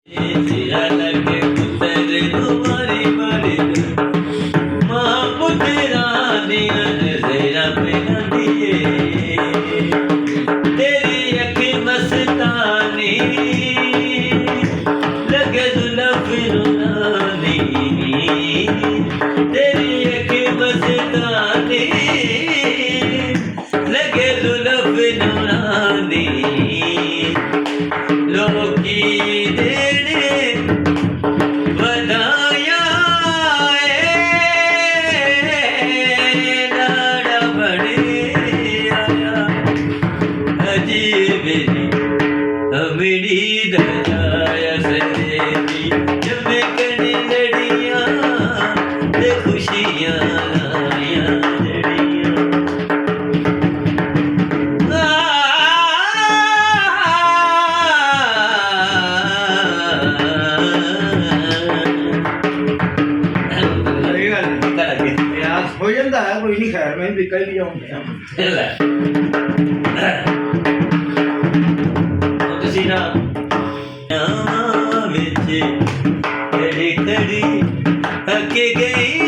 तेरा लगे पुत्र तुम्हारी बड़ी माँ पुत्रा दिया तेरा बिना दिए तेरी अखी मस्तानी लगे जुल्फ रुलानी तेरी अखी मस्तानी लगे जुल्फ रुलानी लोकी देने बनाया लाड़ा बड़े आया अजीब मेरी दजाया सजेगी जब मैं कड़ी लड़ियाँ ते खुशियाँ लाया लड़ियाँ ਯਾਰ ਹੋ ਜਾਂਦਾ ਹੈ ਕੋਈ ਨਹੀਂ ਖੈਰ ਮੈਂ ਵੀ ਕਈ ਵੀ ਆਉਂਦੇ ਆ ਤੁਸੀਂ ਨਾ ਵਿੱਚ ਖੜੀ ਖੜੀ ਅੱਗੇ ਗਈ